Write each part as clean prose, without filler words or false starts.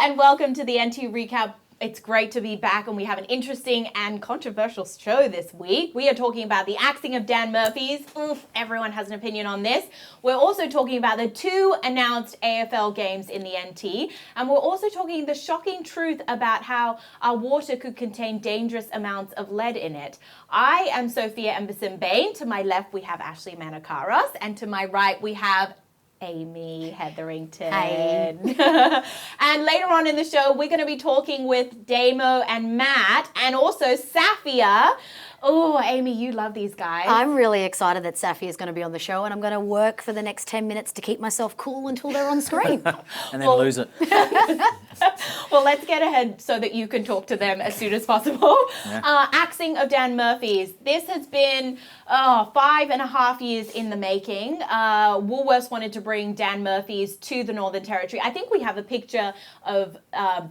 and welcome to the NT Recap. It's great to be back, and we have an interesting and controversial show this week. We are talking about the axing of Dan Murphy's. Everyone has an opinion on this. We're also talking about the 2 announced AFL games in the NT, and we're also talking the shocking truth about how our water could contain dangerous amounts of lead in it. I am SOPHIA EMBERSON-BAIN. To my left, we have Ashley MANICAROS, and to my right, we have Amy Hetherington. Hey. And later on in the show, we're going to be talking with Damo and Matt, and also SAFIA. Oh, Amy, you love these guys. I'm really excited that SAFIA is going to be on the show, and I'm going to work for the next 10 minutes to keep myself cool until they're on screen. And then lose it. Well, let's get ahead so that you can talk to them as soon as possible. Yeah. Axing of Dan Murphy's. This has been 5.5 years in the making. Woolworths wanted to bring Dan Murphy's to the Northern Territory. I think we have a picture of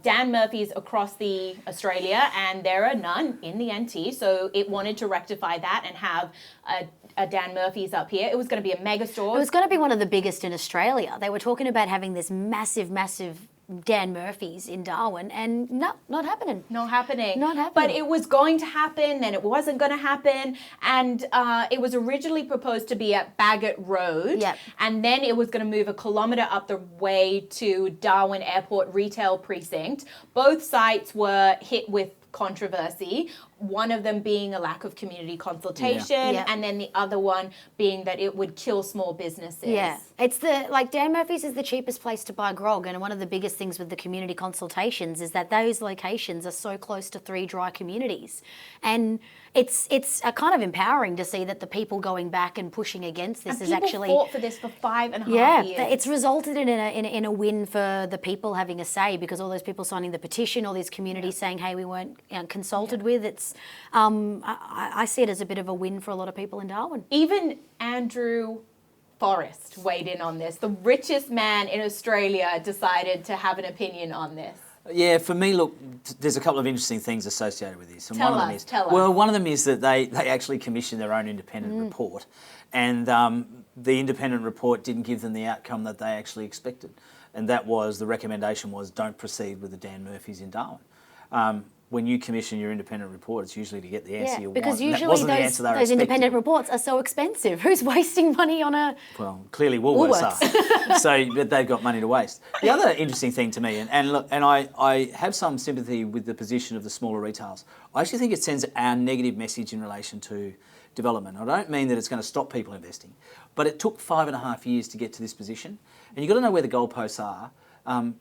Dan Murphy's across the Australia, and there are none in the NT. So it wanted to rectify that and have a Dan Murphy's up here. It was going to be a megastore. It was going to be one of the biggest in Australia. They were talking about having this massive Dan Murphy's in Darwin, and no, not happening. Not happening. Not happening. But it was going to happen, then it wasn't going to happen. And it was originally proposed to be at Bagot Road. Yep. And then it was going to move a kilometre up the way to Darwin Airport Retail Precinct. Both sites were hit with controversy, one of them being a lack of community consultation, and then the other one being that it would kill small businesses. Yeah, it's Dan Murphy's is the cheapest place to buy grog, and one of the biggest things with the community consultations is that those locations are so close to 3 dry communities, and it's kind of empowering to see that the people going back and pushing against this and is actually fought for this for 5.5 years. Yeah, it's resulted in a win for the people having a say, because all those people signing the petition, all these communities saying, hey, we weren't consulted with. It's I see it as a bit of a win for a lot of people in Darwin. Even Andrew Forrest weighed in on this. The richest man in Australia decided to have an opinion on this. Yeah, for me, look, there's a couple of interesting things associated with this. And Tell one us. One of them is that they actually commissioned their own independent report, and the independent report didn't give them the outcome that they actually expected, and that was, the recommendation was, don't proceed with the Dan Murphy's in Darwin. When you commission your independent report, it's usually to get the answer you want. Because usually that wasn't the answer they were those expecting. independent reports are so expensive. Who's wasting money on a... Well, clearly Woolworths are. So, but they've got money to waste. The other interesting thing to me, and look, and I have some sympathy with the position of the smaller retailers. I actually think it sends a negative message in relation to development. I don't mean that it's going to stop people investing, but it took 5.5 years to get to this position, and you've got to know where the goalposts are.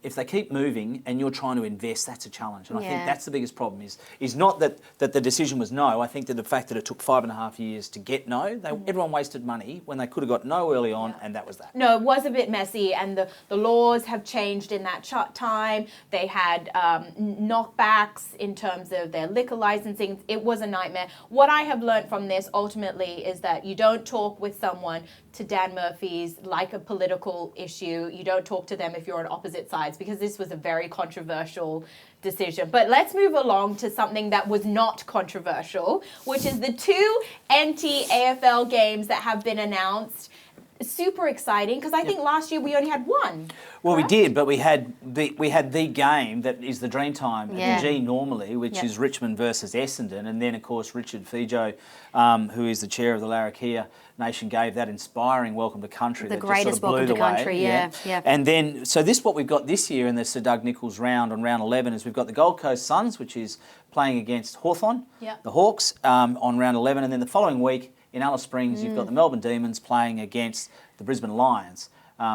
If they keep moving and you're trying to invest, that's a challenge. And I think that's the biggest problem, is not that the decision was no. I think that the fact that it took 5.5 years to get no, everyone wasted money when they could have got no early on, and that was that. No, it was a bit messy, and the laws have changed in that time. They had knockbacks in terms of their liquor licensing. It was a nightmare. What I have learned from this ultimately is that you don't talk with someone to Dan Murphy's like a political issue. You don't talk to them if you're on opposite sides, because this was a very controversial decision. But let's move along to something that was not controversial, which is the 2 NT AFL games that have been announced. Super exciting, because I think last year we only had one. Well, we did, but we had the game that is the dream time at the G normally, which is Richmond versus Essendon, and then of course Richard Fijo, who is the chair of the Larrakia Nation, gave that inspiring welcome to country. The that greatest just sort of welcome blew to the way. country, yeah. And then, so what we've got this year in the Sir Doug Nicholls round on round 11 is we've got the Gold Coast Suns, which is playing against Hawthorn, the Hawks, on round 11, and then the following week in Alice Springs, you've got the Melbourne Demons playing against the Brisbane Lions.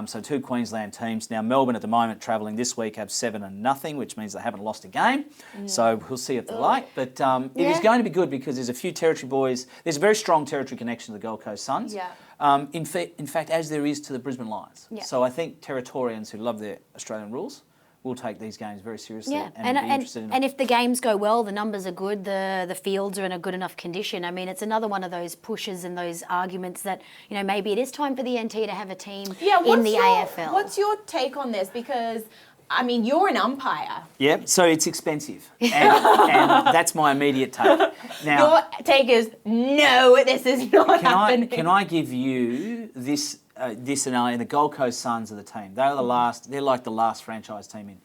So 2 Queensland teams. Now, Melbourne at the moment travelling this week have 7-0, which means they haven't lost a game. So we'll see if they like. But it is going to be good, because there's a few Territory boys. There's a very strong Territory connection to the Gold Coast Suns. In fact, as there is to the Brisbane Lions. So I think Territorians who love their Australian rules will take these games very seriously and be interested in them. And if the games go well, the numbers are good, the fields are in a good enough condition. I mean, it's another one of those pushes and those arguments that, maybe it is time for the NT to have a team in the AFL. What's your take on this? Because I mean, you're an umpire. Yeah, so it's expensive, and that's my immediate take. Now, your take is, no, this is not happening. Can I give you this scenario? The Gold Coast Suns are the team. They're like the last franchise team in.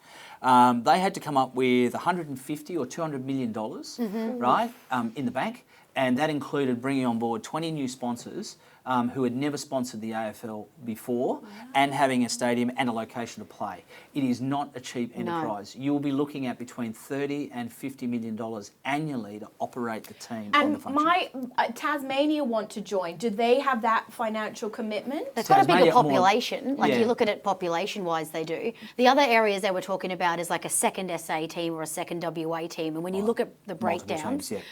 they had to come up with $150 or $200 million, right, in the bank. And that included bringing on board 20 new sponsors who had never sponsored the AFL before, and having a stadium and a location to play. It is not a cheap enterprise. You will be looking at between $30 and $50 million annually to operate the team on the function. Tasmania want to join. Do they have that financial commitment? They've got a bigger Tasmania more- population. Like, Yeah. you look at it population-wise, they do. The other areas they were talking about is like a second SA team or a second WA team. And when you look at the Multiple breakdowns, teams,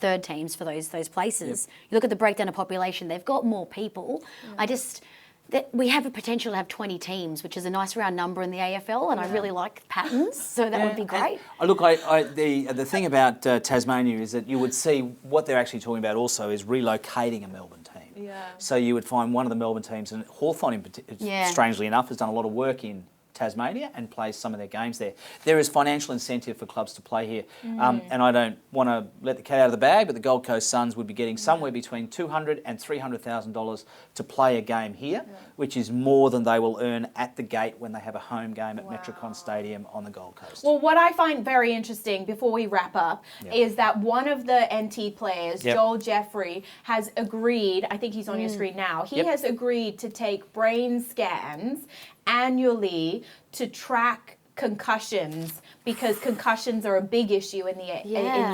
third teams for those places. You look at the breakdown of population, they've got more people. We have a potential to have 20 teams, which is a nice round number in the AFL, and I really like patterns, so that would be great. Look, the thing about Tasmania is that you would see what they're actually talking about also is relocating a Melbourne team. Yeah. So you would find one of the Melbourne teams, and Hawthorn, strangely enough, has done a lot of work in Tasmania and plays some of their games there. There is financial incentive for clubs to play here, and I don't want to let the cat out of the bag, but the Gold Coast Suns would be getting somewhere between $200,000 and $300,000 to play a game here, which is more than they will earn at the gate when they have a home game at Metricon Stadium on the Gold Coast. Well, what I find very interesting before we wrap up is that one of the NT players, Joel Jeffrey, has agreed, I think he's on your screen now, he has agreed to take brain scans annually to track concussions, because concussions are a big issue in the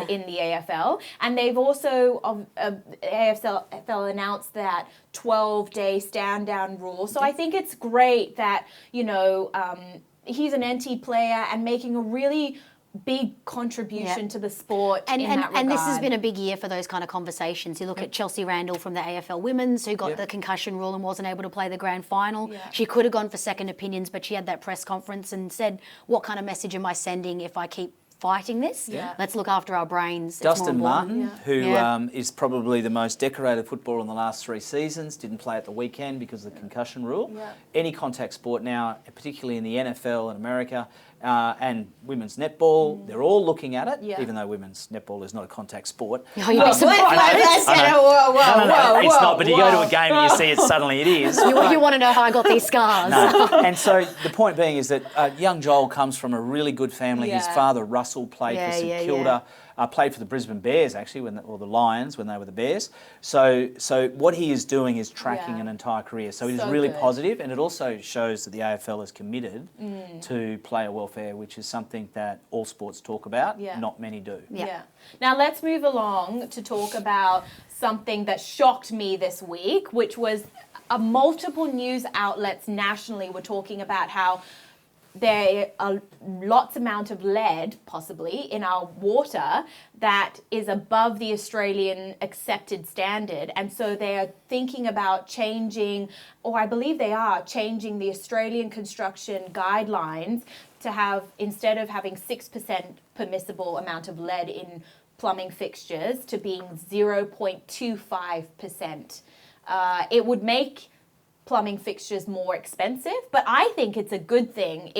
in the AFL, and they've also AFL announced that 12-day stand down rule. So I think it's great that he's an NT player and making a really big contribution to the sport in that regard. And this has been a big year for those kind of conversations. You look at Chelsea Randall from the AFL Women's, who got the concussion rule and wasn't able to play the grand final. She could have gone for second opinions, but she had that press conference and said, what kind of message am I sending if I keep fighting this? Let's look after our brains. Dustin Martin, who is probably the most decorated footballer in the last 3 seasons, didn't play at the weekend because of the concussion rule. Any contact sport now, particularly in the NFL in America, and women's netball, they're all looking at it, even though women's netball is not a contact sport. Oh, you'd be surprised. It's not, but you go to a game and you see it, suddenly it is. You want to know how I got these scars. And so the point being is that young Joel comes from a really good family. His father, Russell, played for St Kilda. Played for the Brisbane Bears, actually, or the Lions when they were the Bears. So what he is doing is tracking an entire career. So it is really positive, and it also shows that the AFL is committed to player welfare, which is something that all sports talk about, not many do. Now let's move along to talk about something that shocked me this week, which was multiple news outlets nationally were talking about how there are lots amount of lead, possibly, in our water that is above the Australian accepted standard. And so they are thinking about changing, or I believe they are changing the Australian construction guidelines to have, instead of having 6% permissible amount of lead in plumbing fixtures, to being 0.25%. It would make plumbing fixtures more expensive, but I think it's a good thing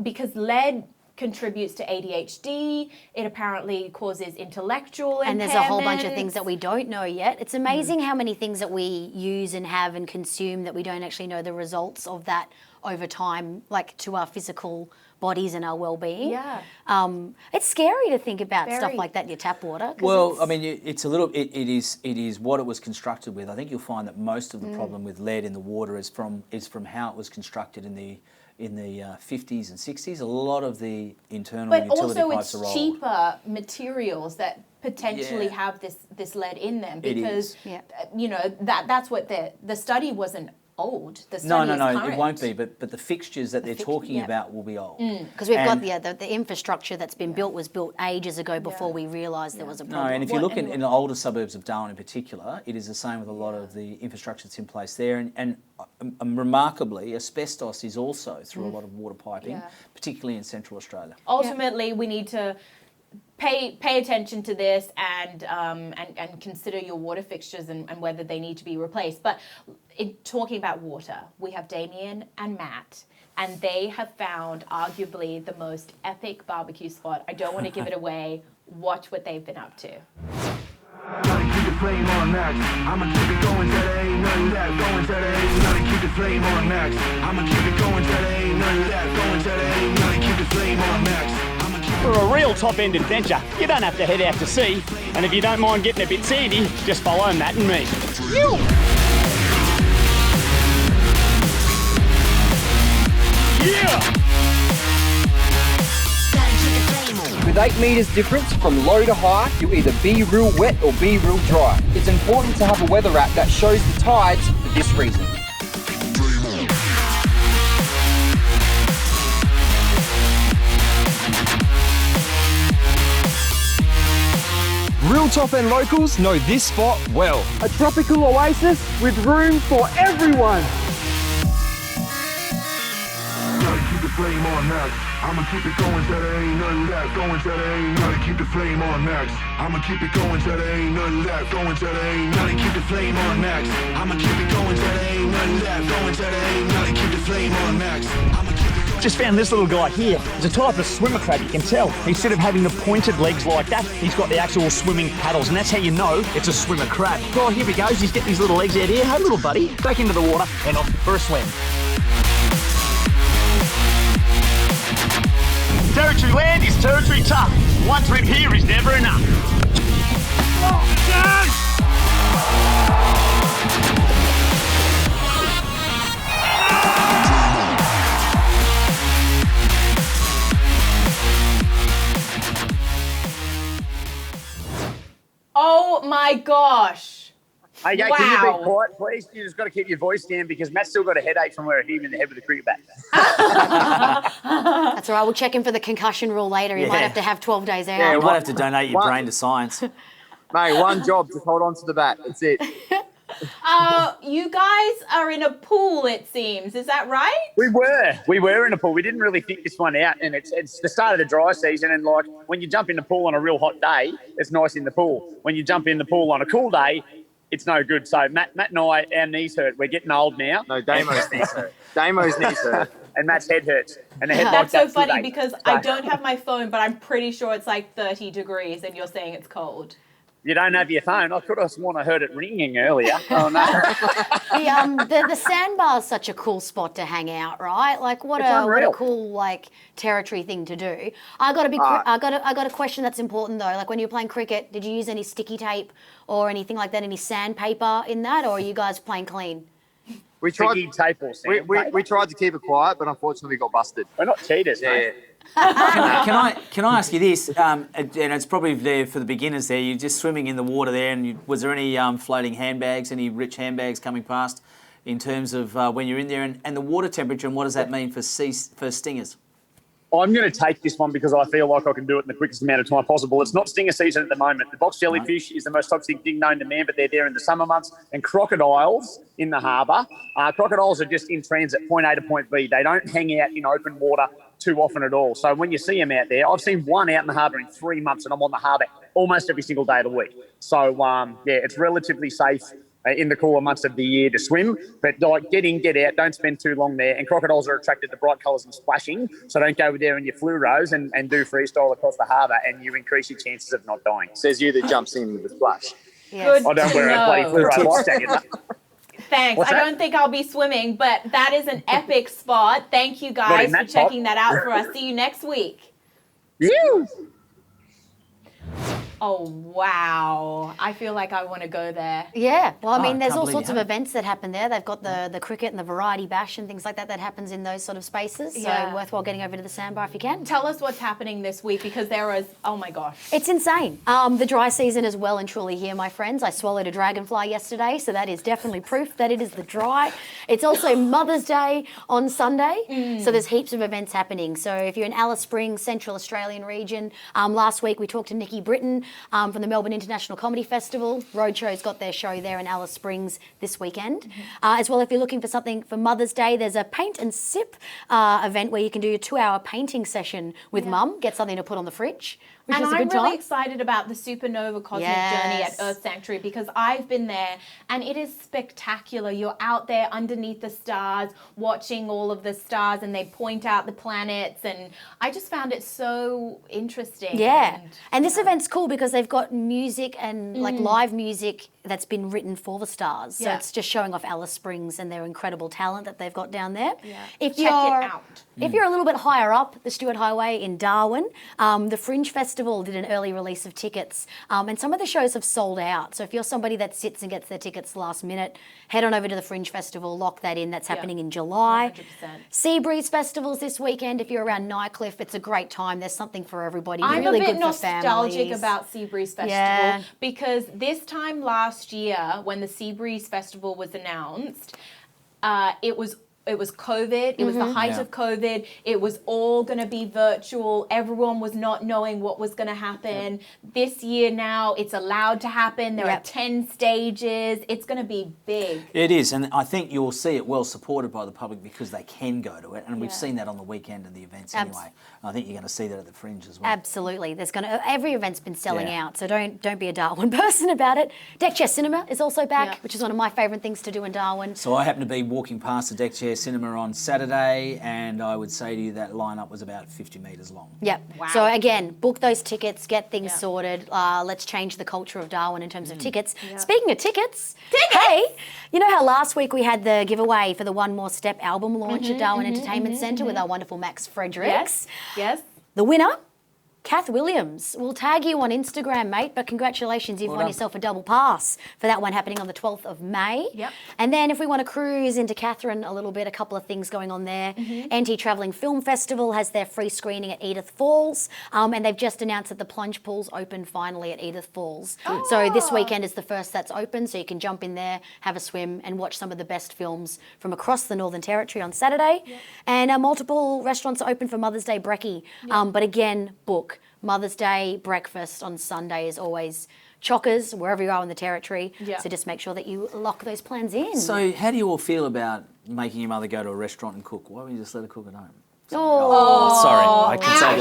because lead contributes to ADHD, it apparently causes intellectual impairment. And there's a whole bunch of things that we don't know yet. It's amazing how many things that we use and have and consume that we don't actually know the results of that over time, like to our physical bodies and our well-being. It's scary to think about stuff like that in your tap water. Well, I mean, it's a little. It is what it was constructed with. I think you'll find that most of the problem with lead in the water is from how it was constructed in the 50s and 60s. A lot of the internal utility pipes are old. But also it's cheaper materials that potentially have this lead in them, because that's what the study wasn't old. The study is current. It won't be. But the fixtures that they're talking about will be old. Because we've got the infrastructure that's been built was built ages ago before we realised there was a problem. No, and if you look in the older suburbs of Darwin in particular, it is the same with a lot of the infrastructure that's in place there. And remarkably, asbestos is also through a lot of water piping, particularly in Central Australia. Ultimately, we need to pay attention to this and consider your water fixtures and whether they need to be replaced. But in talking about water, we have Damien and Matt, and they have found arguably the most epic barbecue spot. I don't want to give it away. Watch what they've been up to. Gotta keep the flame on max. I'ma keep it going till there ain't none left. Going till there ain't gotta keep the flame on max. I'ma keep it going till there ain't none left. Going till there ain't gotta keep the flame on max. For a real top-end adventure, you don't have to head out to sea. And if you don't mind getting a bit sandy, just follow Matt and me. Yeah! With 8 metres difference from low to high, you'll either be real wet or be real dry. It's important to have a weather app that shows the tides for this reason. Real top-end locals know this spot well. A tropical oasis with room for everyone. Gotta keep the flame on max. I'ma keep it going till there ain't none left. Going till there ain't gotta keep the flame on max. I'ma keep it going till there ain't none left. Going till there ain't gotta keep the flame on max. I'ma keep it going till there ain't none left. Going till there ain't gotta keep the flame on max. I'ma keep it going. Just found this little guy here. It's a type of swimmer crab, you can tell. Instead of having the pointed legs like that, he's got the actual swimming paddles, and that's how you know it's a swimmer crab. Oh, here he goes. He's getting his little legs out here. Hey, little buddy, back into the water and off for a swim. Territory land is territory tough. One trip here is never enough. Oh my gosh. Hey, Wow. can you be quiet, please? You just got to keep your voice down because Matt's still got a headache from where he hit him in the head with a cricket bat. That's all right. We'll check in for the concussion rule later. He might have to have 12 days out. Yeah, you might have to donate your brain to science. Mate, one job, just hold on to the bat. That's it. You guys are in a pool, it seems. Is that right? We were in a pool. We didn't really think this one out, and it's the start of the dry season. And like when you jump in the pool on a real hot day, it's nice in the pool. When you jump in the pool on a cool day, it's no good. So Matt and I, our knees hurt. We're getting old now. No, Damo's knees hurt. Damo's knees hurt. And Matt's head hurts. And the head That's so like funny today. because I don't have my phone, but I'm pretty sure it's like 30 degrees and you're saying it's cold. You don't have your phone. I could have sworn I heard it ringing earlier. Oh no! The sandbar is such a cool spot to hang out, right? Like what It's a unreal. cool like territory thing to do. I got a question that's important though. Like when you're playing cricket, did you use any sticky tape or anything like that? Any sandpaper in that, or are you guys playing clean? We tried, Sticky tape or sandpaper. we tried to keep it quiet, but unfortunately we got busted. We're not cheaters, mate. Can I ask you this? And it's probably there for the beginners. There, you're just swimming in the water there, and was there any floating handbags, any rich handbags coming past, in terms of when you're in there, and the water temperature, and what does that mean for stingers? I'm going to take this one because I feel like I can do it in the quickest amount of time possible. It's not stinger season at the moment. The box jellyfish is the most toxic thing known to man, but they're there in the summer months. And crocodiles in the harbour. Crocodiles are just in transit, point A to point B. They don't hang out in open water too often at all. So when you see them out there, I've seen one out in the harbour in 3 months, and I'm on the harbour almost every single day of the week. So, it's relatively safe in the cooler months of the year to swim, but like get in, get out, don't spend too long there. And crocodiles are attracted to bright colours and splashing, so don't go there in your fluoros and do freestyle across the harbour, and you increase your chances of not dying. Says you that jumps in with the splash. Yes. Good I don't to wear a bloody know. fluoro life jacket. Thanks. What's I that? don't think I'll be swimming, but that is an epic spot. Thank you Not guys in for that spot. checking that out for us. See you next week. You. Oh, wow. I feel like I want to go there. Yeah, well, I mean, I there's can't all believe sorts you of haven't. events that happen there. They've got the cricket and the variety bash and things like that happens in those sort of spaces. So Yeah. worthwhile getting over to the sandbar if you can. Tell us what's happening this week because there is, oh my gosh. It's insane. The dry season is well and truly here, my friends. I swallowed a dragonfly yesterday, so that is definitely proof that it is the dry. It's also Mother's Day on Sunday, so there's heaps of events happening. So if you're in Alice Springs, Central Australian region, last week we talked to Nikki Britton from the Melbourne International Comedy Festival. Roadshow's got their show there in Alice Springs this weekend. As well, if you're looking for something for Mother's Day, there's a paint and sip event where you can do a 2-hour painting session with Mum, get something to put on the fridge. which And was a I'm good really time. excited about the Supernova Cosmic Journey at Earth Sanctuary because I've been there and it is spectacular. You're out there underneath the stars, watching all of the stars, and they point out the planets. And I just found it so interesting. Yeah. And this event's cool because they've got music and like live music that's been written for the stars. So Yeah. it's just showing off Alice Springs and their incredible talent that they've got down there. Yeah. If Check it you're, out. If you're a little bit higher up the Stuart Highway in Darwin, the Fringe Festival did an early release of tickets, and some of the shows have sold out. So if you're somebody that sits and gets their tickets last minute, head on over to the Fringe Festival, lock that in. That's happening in July. 100%. Seabreeze Festival's this weekend. If you're around Nightcliff, it's a great time. There's something for everybody. I'm really a bit good for nostalgic families. about Seabreeze Festival Yeah. because this time last year when the Seabreeze Festival was announced, it was COVID. It was the height of COVID. It was all going to be virtual. Everyone was not knowing what was going to happen. This year now, it's allowed to happen. There are 10 stages. It's going to be big. It is, and I think you'll see it well supported by the public because they can go to it, and we've seen that on the weekend and the events anyway. And I think you're going to see that at the Fringe as well. Absolutely. Every event's been selling out, so don't be a Darwin person about it. Deck Chair Cinema is also back, which is one of my favourite things to do in Darwin. So I happen to be walking past the Deck Chair Cinema on Saturday, and I would say to you that lineup was about 50 metres long. Yep. Wow. So again, book those tickets, get things sorted. Let's change the culture of Darwin in terms of tickets. Speaking of tickets, hey, you know how last week we had the giveaway for the One More Step album launch at Darwin Entertainment Centre with our wonderful Max Fredericks? Yes. The winner, Kath Williams. We'll tag you on Instagram, mate, but congratulations, you've won yourself a double pass for that one happening on the 12th of May. Yep. And then if we want to cruise into Catherine a little bit, a couple of things going on there. Anti-Travelling Film Festival has their free screening at Edith Falls, and they've just announced that the plunge pool's open finally at Edith Falls. So this weekend is the first that's open, so you can jump in there, have a swim, and watch some of the best films from across the Northern Territory on Saturday. And multiple restaurants are open for Mother's Day brekkie, but again, book. Mother's Day breakfast on Sunday is always chockers, wherever you are in the Territory. Yeah. So just make sure that you lock those plans in. So how do you all feel about making your mother go to a restaurant and cook? Why don't you just let her cook at home? Oh, Sorry,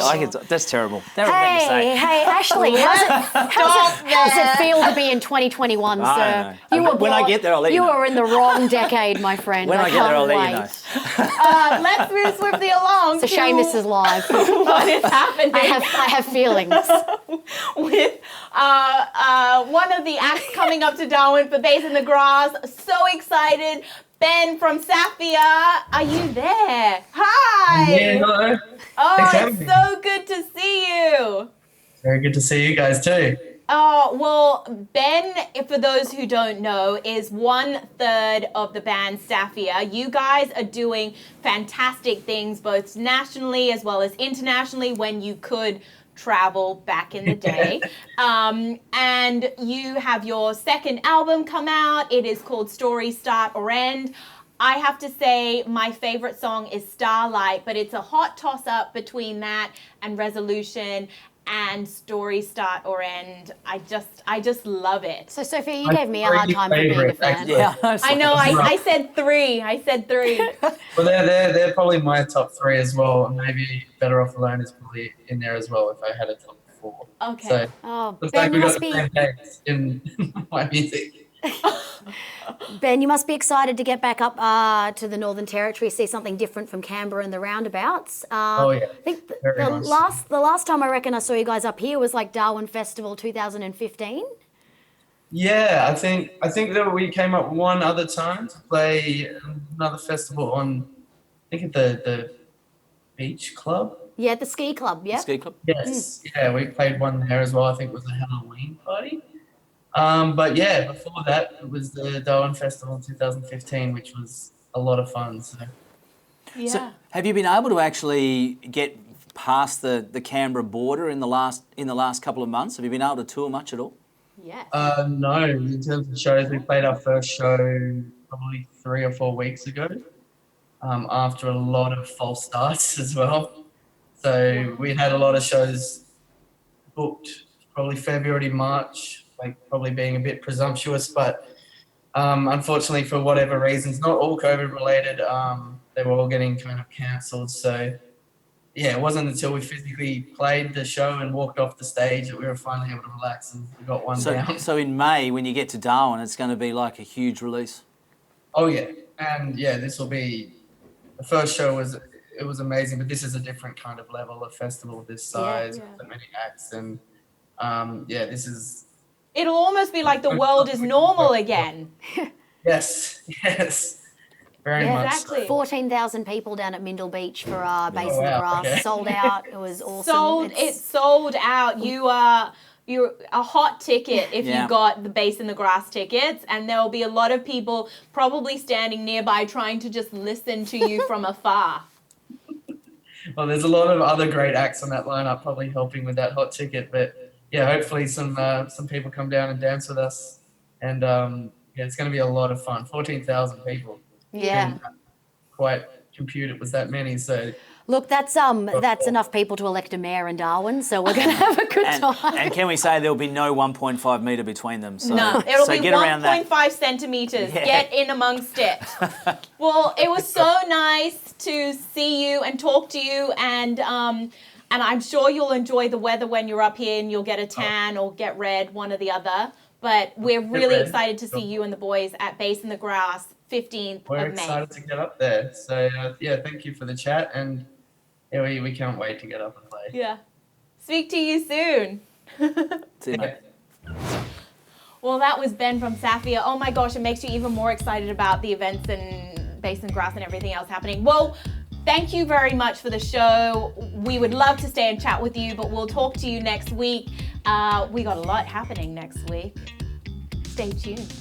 I can say that's terrible. That would make me say. Hey, Ashley, how's it feel to be in 2021, I sir? don't know. When I get there, I'll let you know. You are in the wrong decade, my friend. When I get there, I'll let you know. Let's move swiftly along. It's a shame this is live. What is happening I have feelings. with one of the acts coming up to Darwin for Bass in the Grass. So excited. Ben from SAFIA, are you there? Hi. Yeah, hello. Oh, Thanks for having it's me. so good to see you. Very good to see you guys too. Oh, well, Ben, for those who don't know, is 1/3 of the band SAFIA. You guys are doing fantastic things, both nationally as well as internationally, when you could travel back in the day. And you have your second album come out. It is called Story Start or End. I have to say my favorite song is Starlight, but it's a hot toss-up between that and Resolution and Story Start or End. I just love it. So, Sophia, you gave me a hard time for being a fan. Yeah, I know, I said three. Well, they're probably my top three as well. Maybe Better Off Alone is probably in there as well if I had a top four. Okay. So Oh, looks Ben, like we you got must the be same taste in my music. Ben, you must be excited to get back up to the Northern Territory, see something different from Canberra and the roundabouts. Oh yeah. I think Very the nice. last time I reckon I saw you guys up here was like Darwin Festival 2015. Yeah, I think that we came up one other time to play another festival on, I think at the beach club. Yeah, at the ski club. Yeah. Ski club. Yes, yeah, we played one there as well. I think it was a Halloween party. But yeah, before that, it was the Darwin Festival in 2015, which was a lot of fun. So Yeah. So have you been able to actually get past the Canberra border in the last couple of months? Have you been able to tour much at all? Yes. no, in terms of shows, we played our first show probably 3 or 4 weeks ago, after a lot of false starts as well. So we had a lot of shows booked, probably February, March, like probably being a bit presumptuous, but unfortunately for whatever reasons, not all COVID related, they were all getting kind of cancelled. So yeah, it wasn't until we physically played the show and walked off the stage that we were finally able to relax and we got one down. So in May, when you get to Darwin, it's going to be like a huge release. Oh yeah, and yeah, this will be the first show was amazing, but this is a different kind of level of festival of this size, with the many acts, and this is. It'll almost be like the world is normal again. Yes, very much. Exactly. 14,000 people down at Mindle Beach for BASSINTHEGRASS. Sold out. It was awesome. It's sold out. You're a hot ticket if you got the Bass in the Grass tickets, and there'll be a lot of people probably standing nearby trying to just listen to you from afar. Well, there's a lot of other great acts on that lineup probably helping with that hot ticket, but yeah, hopefully some people come down and dance with us, and it's going to be a lot of fun. 14,000 people. Yeah. Couldn't quite compute it was that many, so. Look, that's enough people to elect a mayor in Darwin, so we're going to have a good time. And can we say there'll be no 1.5 metre between them? So, no, it'll be get around 1.5 centimetres. Yeah. Get in amongst it. Well, it was so nice to see you and talk to you, and I'm sure you'll enjoy the weather when you're up here and you'll get a tan or get red, one or the other. But we're really excited to see you and the boys at Bass in the Grass, 15th We're of May. excited to get up there. So, thank you for the chat, and we can't wait to get up and play. Yeah. Speak to you soon. See you, mate. Well, that was Ben from SAFIA. Oh my gosh, it makes you even more excited about the events and Bass and Grass and everything else happening. Well, thank you very much for the show. We would love to stay and chat with you, but we'll talk to you next week. We got a lot happening next week. Stay tuned.